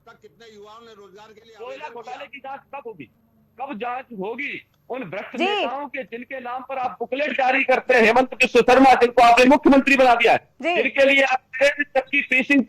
तक कितने युवाओं ने रोजगार के लिए कोयला घोटाले की जांच कब होगी? कब जांच होगी उन भ्रष्ट नेताओं के जिनके नाम पर आप बुकलेट जारी करते हैं? हेमंत बिश्व शर्मा, जिनको आपने मुख्यमंत्री बना दिया है, जिनके लिए आप की पीसिंग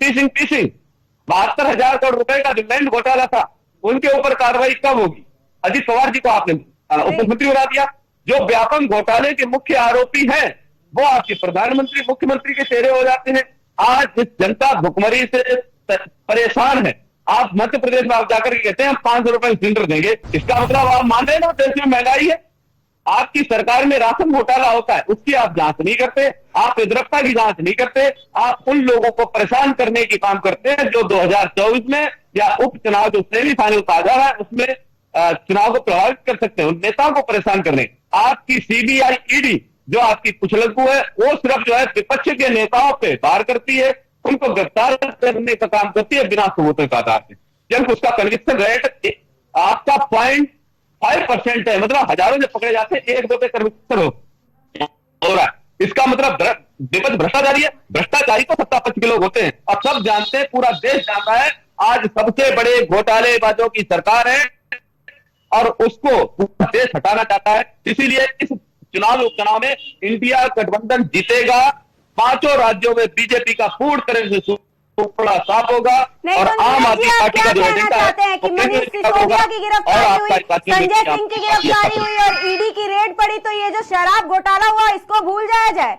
72,000 करोड़ रुपए का जो लैंड घोटाला था, उनके ऊपर कार्रवाई कब होगी? अजित पवार जी को आपने उप मुख्यमंत्री बना दिया। जो व्यापक घोटाले के मुख्य आरोपी हैं वो आपके प्रधानमंत्री मुख्यमंत्री के चेहरे हो जाते हैं। आज इस जनता भुखमरी से परेशान है। आप मध्य प्रदेश में आप जाकर के कहते हैं हम 500 रुपए सिलेंडर देंगे, इसका मतलब आप मान रहे हैं ना देश में महंगाई है। आपकी सरकार में राशन घोटाला होता है, उसकी आप जांच नहीं करते, आप इद्रकता की जांच नहीं करते, आप उन लोगों को परेशान करने की काम करते हैं जो 2024 में या उपचुनाव जो सेमीफाइनल ताजा है उसमें चुनाव को प्रभावित कर सकते हैं, उन नेताओं को परेशान करने। आपकी सीबीआई ईडी जो आपकी कुचलग्गू है वो सिर्फ जो है विपक्ष के नेताओं पे वार करती है, उनको गिरफ्तार करने का काम करती है बिना सबूतों के आधार पे। जब उसका कन्विक्शन रेट आपका 5% है, मतलब हजारों से पकड़े जाते हैं, 1-2 पे कमिश्नर हो रहा है। इसका मतलब बेपत भ्रष्टाचारी है। भ्रष्टाचारी तो सत्ता पक्ष के लोग होते हैं। अब सब जानते हैं, पूरा देश जानता है, आज सबसे बड़े घोटालेबाजों की सरकार है और उसको पूरा देश हटाना चाहता है। इसीलिए इस उपचुनाव में इंडिया गठबंधन जीतेगा। 5 राज्यों में बीजेपी का पूर्ण तरह से टुकड़ा साफ होगा और आम आदमी पार्टी का जो एजेंडा है कि मनीष सिसोदिया की गिरफ्तारी हुई, संजय सिंह की गिरफ्तारी हुई और ईडी की रेड पड़ी, तो ये जो शराब घोटाला हुआ इसको भूल जाया जाए,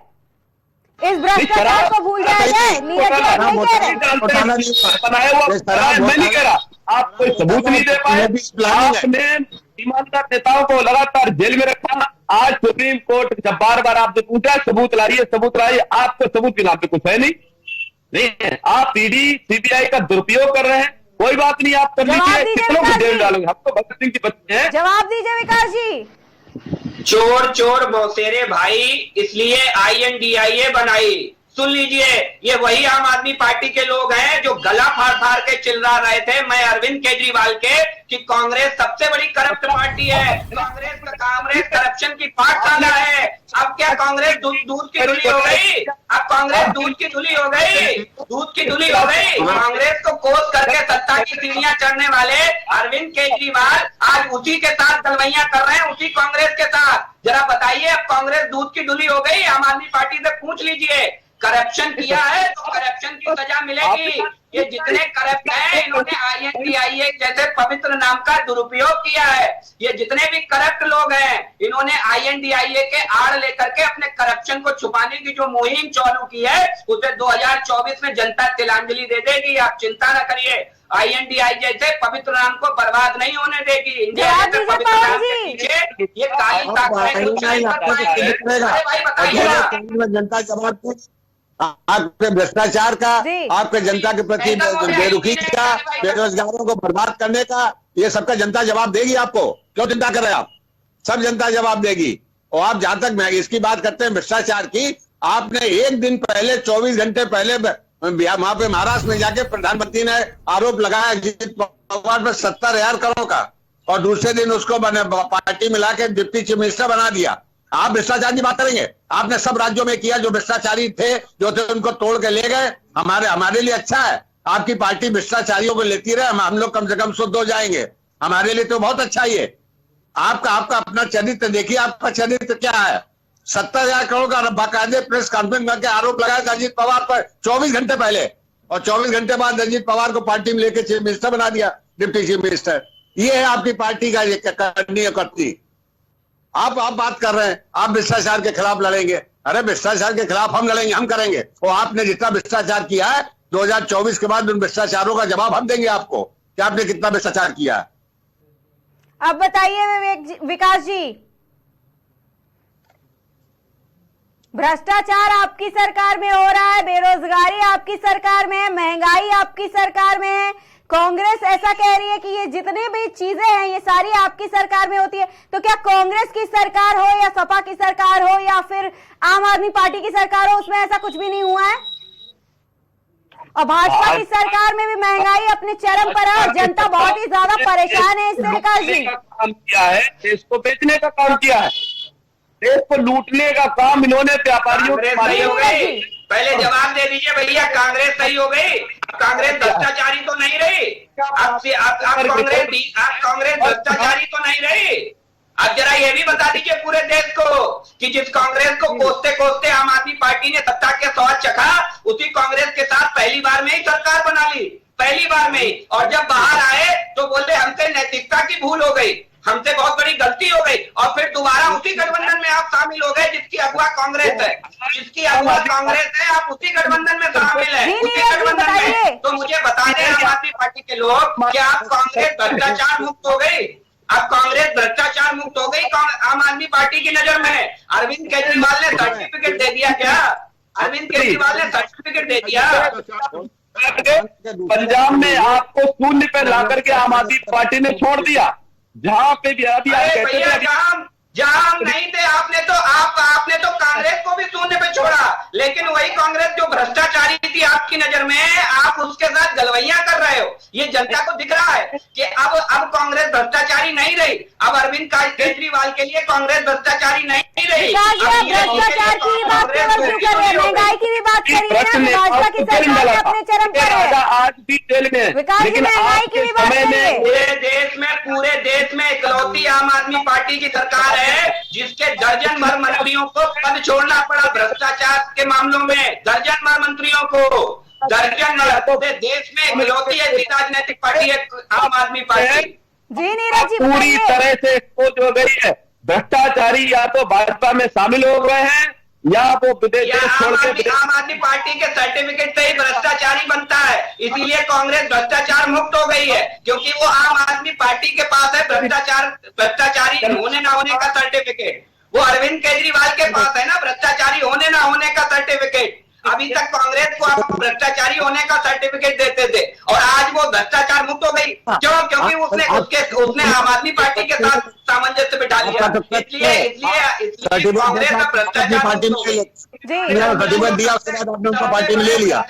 इस भ्रष्टाचार को भूल जाया जाए। बनाया हुआ मैं नहीं कह रहा, आप कोई सबूत नहीं दे पाए। आपने ईमानदार नेताओं को लगातार जेल में रखा। आज सुप्रीम कोर्ट जब बार-बार आपसे पूछा सबूत लाइए, सबूत लाइए, आपको सबूत के नाम पे कुछ है नहीं है। आप ईडी सीबीआई का दुरुपयोग कर रहे हैं। कोई बात नहीं, आप कर लीजिए, कितनों को जेल डालोगे? हम तो भगत सिंह की बच्चे हैं। जवाब दीजिए विकास जी। चोर चोर मौसेरे भाई, इसलिए INDIA बनाई। सुन लीजिए, ये वही आम आदमी पार्टी के लोग हैं जो गला फाड़ फाड़ के चिल्ला रहे थे मैं अरविंद केजरीवाल के कि कांग्रेस सबसे बड़ी करप्ट पार्टी है, कांग्रेस करप्शन की पाठशाला है। अब क्या कांग्रेस दूध की धुली हो गई? अब कांग्रेस दूध की धुली हो गई, दूध की धुली हो गई। कांग्रेस को कोस करके सत्ता की सीढ़ियां चढ़ने वाले अरविंद केजरीवाल आज उसी के साथ गलवैया कर रहे हैं, उसी कांग्रेस के साथ। जरा बताइए, अब कांग्रेस दूध की धुली हो गई? आम आदमी पार्टी से पूछ लीजिए। करप्शन किया है तो करप्शन की सजा मिलेगी। ये जितने करप्ट हैं इन्होंने INDIA जैसे पवित्र नाम का दुरुपयोग किया है। ये जितने भी करप्ट लोग हैं इन्होंने INDIA के आड़ लेकर के अपने करप्शन को छुपाने की जो मुहिम चालू की है उसे 2024 में जनता तिलांजलि दे देगी। आप चिंता न करिए, INDIA जैसे पवित्र नाम को बर्बाद नहीं होने देगी। इंडिया जैसे पवित्र नाम के पीछे ये काली ताकत जनता जवाब आपके भ्रष्टाचार का, आपके जनता के प्रति बेरुखी का, बेरोजगारों को बर्बाद करने का, ये सबका जनता जवाब देगी आपको। क्यों चिंता कर रहे हैं आप? सब जनता जवाब देगी। और आप जहां तक मैं इसकी बात करते हैं भ्रष्टाचार की, आपने एक दिन पहले 24 घंटे पहले वहां पे महाराष्ट्र में जाके प्रधानमंत्री ने आरोप लगाया अजीत पवार पर 70,000 करोड़ का, और दूसरे दिन उसको पार्टी मिला के डिप्टी चीफ मिनिस्टर बना दिया। आप भ्रष्टाचार की बात करेंगे? आपने सब राज्यों में किया, जो भ्रष्टाचारी थे जो थे उनको तोड़ के ले गए। हमारे लिए अच्छा है, आपकी पार्टी भ्रष्टाचारियों को लेती रहे, हम लोग कम से कम शुद्ध हो जाएंगे। हमारे लिए तो बहुत अच्छा ही है। आपका अपना चरित्र देखिए, आपका चरित्र क्या है। 70,000 करोड़ का बाकायदे प्रेस कॉन्फ्रेंस करके आरोप लगाया था अजीत पवार पर 24 घंटे पहले, और 24 घंटे बाद अजीत पवार को पार्टी में लेकर चीफ मिनिस्टर बना दिया, डिप्टी चीफ मिनिस्टर। ये है आपकी पार्टी का करनी करती। आप बात कर रहे हैं आप भ्रष्टाचार के खिलाफ लड़ेंगे। अरे भ्रष्टाचार के खिलाफ हम लड़ेंगे, हम करेंगे। और आपने जितना भ्रष्टाचार किया है 2024 के बाद उन भ्रष्टाचारों का जवाब हम देंगे आपको कि आपने कितना भ्रष्टाचार किया है। अब बताइए विकास जी, भ्रष्टाचार आपकी सरकार में हो रहा है, बेरोजगारी आपकी सरकार में है, महंगाई आपकी सरकार में है, कांग्रेस ऐसा कह रही है कि ये जितनी भी चीजें हैं ये सारी आपकी सरकार में होती है। तो क्या कांग्रेस की सरकार हो या सपा की सरकार हो या फिर आम आदमी पार्टी की सरकार हो, उसमें ऐसा कुछ भी नहीं हुआ है? और भाजपा की सरकार में भी महंगाई अपने चरम पर है और जनता बहुत ही ज्यादा परेशान है इससे। विकास जी, काम किया है, देश को बेचने का काम किया है, देश को लूटने का काम इन्होंने व्यापारियों के सही हो गई। पहले जवाब दे दीजिए भैया, कांग्रेस सही हो गई? कांग्रेस भ्रष्टाचारी तो नहीं रही? आप कांग्रेस भ्रष्टाचारी तो नहीं रही? अब जरा ये भी बता दीजिए पूरे देश को कि जिस कांग्रेस को कोसते कोसते आम आदमी पार्टी ने सत्ता के स्वाद चखा, उसी कांग्रेस के साथ पहली बार में ही सरकार बना ली, पहली बार में ही। और जब बाहर आए तो बोले हमसे नैतिकता की भूल हो गई, हमसे बहुत बड़ी गलती हो गई, और फिर दोबारा उसी गठबंधन में आप शामिल हो गए जिसकी अगुवा कांग्रेस है, जिसकी अगुवा कांग्रेस है, आप उसी गठबंधन में शामिल है, उसी गठबंधन में। तो मुझे बता दें आम आदमी पार्टी के लोग कि आप कांग्रेस भ्रष्टाचार मुक्त हो गई? अब कांग्रेस भ्रष्टाचार मुक्त हो गई आम आदमी पार्टी की नजर में? अरविंद केजरीवाल ने सर्टिफिकेट दे दिया क्या? अरविंद केजरीवाल ने सर्टिफिकेट दे दिया? पंजाब में आपको शून्य पे ला करके आम आदमी पार्टी ने छोड़ दिया, जहां पे भी जहां नहीं थे आपने तो कांग्रेस को भी शून्य पे छोड़ा, लेकिन वही कांग्रेस जो भ्रष्टाचारी थी आपकी नजर में, आप उसके साथ गलवैया कर रहे रहे हो। ये जनता को दिख रहा है कि अब कांग्रेस भ्रष्टाचारी नहीं रही, अब अरविंद केजरीवाल के लिए कांग्रेस भ्रष्टाचारी नहीं रही। भ्रष्टाचार की बात केवल क्यों कर रहे हैं, महंगाई की भी बात करिए ना, भाजपा की सरकार अपने चरम पर है, आज भी जेल में, विकास की महंगाई की भी बात करिए। पूरे देश में इकलौती आम आदमी पार्टी की सरकार है जिसके दर्जन भर मंत्रियों को पद छोड़ना पड़ा भ्रष्टाचार के मामलों में, दर्जन भर मंत्रियों को, दर्जन भर। पूरे देश में इकलौती ऐसी राजनीतिक पार्टी है आम आदमी पार्टी। जी नीरज जी, पूरी तरह से एक्सपोज हो गई है। भ्रष्टाचारी या तो भाजपा में शामिल हो गए हैं या वो विदेश छोड़ के आम आदमी पार्टी के सर्टिफिकेट से ही भ्रष्टाचारी बनता है, इसीलिए कांग्रेस भ्रष्टाचार मुक्त हो गई है, क्योंकि वो आम आदमी पार्टी के पास है भ्रष्टाचारी होने ना होने का सर्टिफिकेट। वो अरविंद केजरीवाल के पास है ना भ्रष्टाचारी होने ना होने का सर्टिफिकेट। अभी तक कांग्रेस को आप भ्रष्टाचारी होने का सर्टिफिकेट देते थे और आज वो भ्रष्टाचार मुक्त हो गई। क्यों? क्योंकि उसने आम आदमी पार्टी के साथ सामंजस्य बिठा लिया, इसलिए कांग्रेस का भ्रष्टाचार पार्टी में सर्टिफिकेट दिया, उसके बाद आपने उनको पार्टी में ले लिया,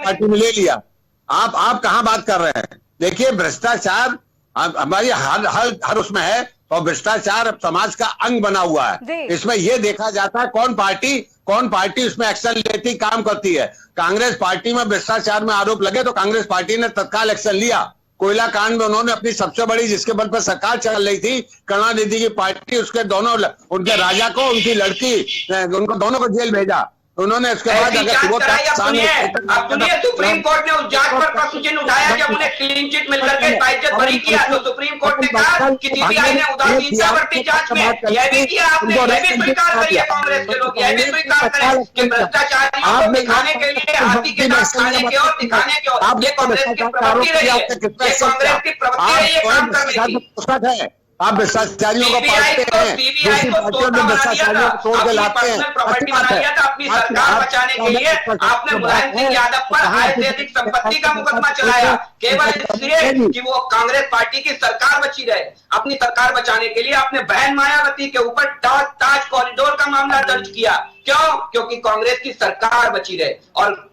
पार्टी में ले लिया। आप कहाँ बात कर रहे हैं? देखिए, भ्रष्टाचार हमारी हर उसमें है और भ्रष्टाचार अब समाज का अंग बना हुआ है। इसमें यह देखा जाता है कौन पार्टी उसमें एक्शन लेती, काम करती है। कांग्रेस पार्टी में भ्रष्टाचार में आरोप लगे तो कांग्रेस पार्टी ने तत्काल एक्शन लिया। कोयला कांड में उन्होंने अपनी सबसे बड़ी, जिसके बल पर सरकार चल रही थी, करुणानिधि की पार्टी, उसके दोनों, उनके राजा को, उनकी लड़की, उनको दोनों को जेल भेजा उन्होंने। उसके बाद सुप्रीम कोर्ट ने उस जांच पर प्रश्न चिन्ह उठाया जब उन्हें क्लीन चिट मिलकर के बाइज्जत बरी किया, तो सुप्रीम कोर्ट ने कहा कि सीबीआई ने उदासीनता बरती जांच में। यह भी किया आपने, यह भी स्वीकार करिए कांग्रेस के लोग, यह भी स्वीकार करें कि भ्रष्टाचारियों को दिखाने के लिए, हाथी के दांत खाने की और दिखाने की और, ये कांग्रेस की प्रवृत्ति रही है, ये कांग्रेस की प्रवृत्ति रही है काम करने की। आप भ्रष्टाचारियों को पालते हैं, दूसरी पार्टियों में भ्रष्टाचारियों को तोड़ के लाते हैं। प्रॉपर्टी बना दिया था अपनी सरकार बचाने के लिए, आपने मुलायम सिंह यादव पर आय से अधिक संपत्ति का मुकदमा चलाया केवल इसलिए कि वो कांग्रेस पार्टी की सरकार बची रहे। अपनी सरकार बचाने के लिए आपने बहन मायावती के ऊपर ताज कॉरिडोर का मामला दर्ज किया। क्यों? क्योंकि कांग्रेस की सरकार बची रहे। और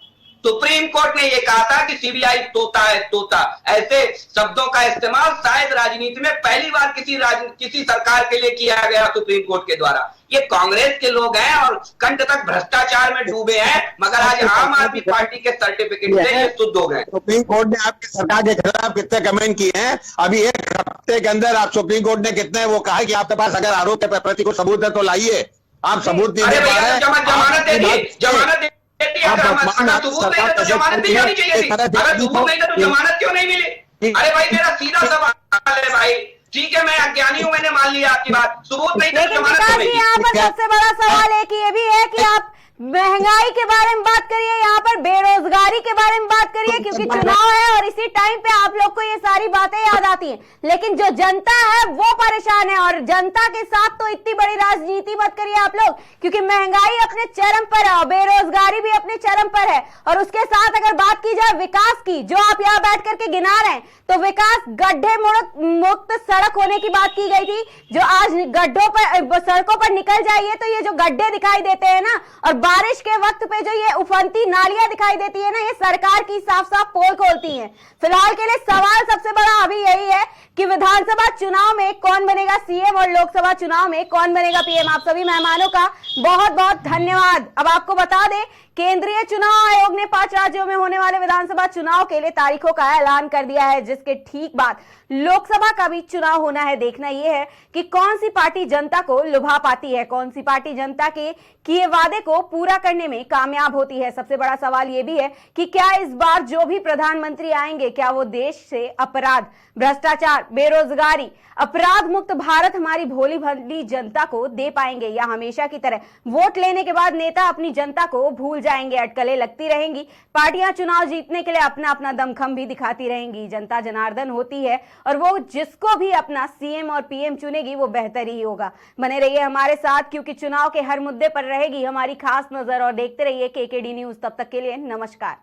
सुप्रीम कोर्ट ने यह कहा था कि सीबीआई तोता है, तोता। ऐसे शब्दों का इस्तेमाल शायद राजनीति में पहली बार किसी सरकार के लिए किया गया सुप्रीम कोर्ट के द्वारा। ये कांग्रेस के लोग हैं और कंठ तक भ्रष्टाचार में डूबे हैं, मगर आज आम आदमी पार्टी के सर्टिफिकेट से ये शुद्ध हो गए। सुप्रीम कोर्ट ने आपकी सरकार के खिलाफ कितने कमेंट किए हैं? अभी एक हफ्ते के अंदर आप सुप्रीम कोर्ट ने कितने वो कहा कि आपके पास अगर आरोप के प्रति को सबूत है तो लाइए। आप सबूत नहीं दे पा रहे हैं। जमानत दे दी, जमानत जमानत भी जानी चाहिए थी। अगर सबूत नहीं था तो जमानत क्यों नहीं मिली? अरे भाई, मेरा सीधा सवाल है भाई। ठीक है, मैं अज्ञानी हूं, मैंने मान लिया आपकी बात, सबूत नहीं था, जमानत क्यों नहीं? यहाँ पर सबसे बड़ा सवाल एक ये भी है कि आप महंगाई के बारे में बात करिए, यहाँ पर बेरोजगारी के बारे में बात करिए, क्योंकि चुनाव है और इसी टाइम पे आप लोग को ये सारी बातें याद आती हैं, लेकिन जो जनता है वो परेशान है। और जनता के साथ तो इतनी बड़ी राजनीति मत करिए आप लोग, क्योंकि महंगाई अपने चरम पर है और बेरोजगारी भी अपने चरम पर है। और उसके साथ अगर बात की जाए विकास की, जो आप यहाँ बैठ करके गिना रहे हैं, तो विकास गड्ढे मुक्त सड़क होने की बात की गई थी, जो आज गड्ढों पर, सड़कों पर निकल जाइए तो ये जो गड्ढे दिखाई देते हैं ना, और बारिश के वक्त पे जो ये उफनती नालियां दिखाई देती है ना, ये सरकार की साफ साफ पोल खोलती हैं। फिलहाल के लिए सवाल सबसे बड़ा अभी यही है कि विधानसभा चुनाव में कौन बनेगा सीएम और लोकसभा चुनाव में कौन बनेगा पीएम। आप सभी मेहमानों का बहुत बहुत धन्यवाद। अब आपको बता दें, केंद्रीय चुनाव आयोग ने 5 राज्यों में होने वाले विधानसभा चुनाव के लिए तारीखों का ऐलान कर दिया है, जिसके ठीक बाद लोकसभा का भी चुनाव होना है। देखना यह है कि कौन सी पार्टी जनता को लुभा पाती है, कौन सी पार्टी जनता के किए वादे को पूरा करने में कामयाब होती है। सबसे बड़ा सवाल यह भी है कि क्या इस बार जो भी प्रधानमंत्री आएंगे, क्या वो देश से अपराध, भ्रष्टाचार, बेरोजगारी, अपराध मुक्त भारत हमारी भोली भाली जनता को दे पाएंगे, या हमेशा की तरह वोट लेने के बाद नेता अपनी जनता को भूल जाएंगे। अटकलें लगती रहेंगी, पार्टियां चुनाव जीतने के लिए अपना अपना दमखम भी दिखाती रहेंगी। जनता जनार्दन होती है और वो जिसको भी अपना सीएम और पीएम चुनेगी वो बेहतर ही होगा। बने रहिए हमारे साथ, क्योंकि चुनाव के हर मुद्दे पर रहेगी हमारी खास नजर। और देखते रहिए केकेडी न्यूज। तब तक के लिए नमस्कार।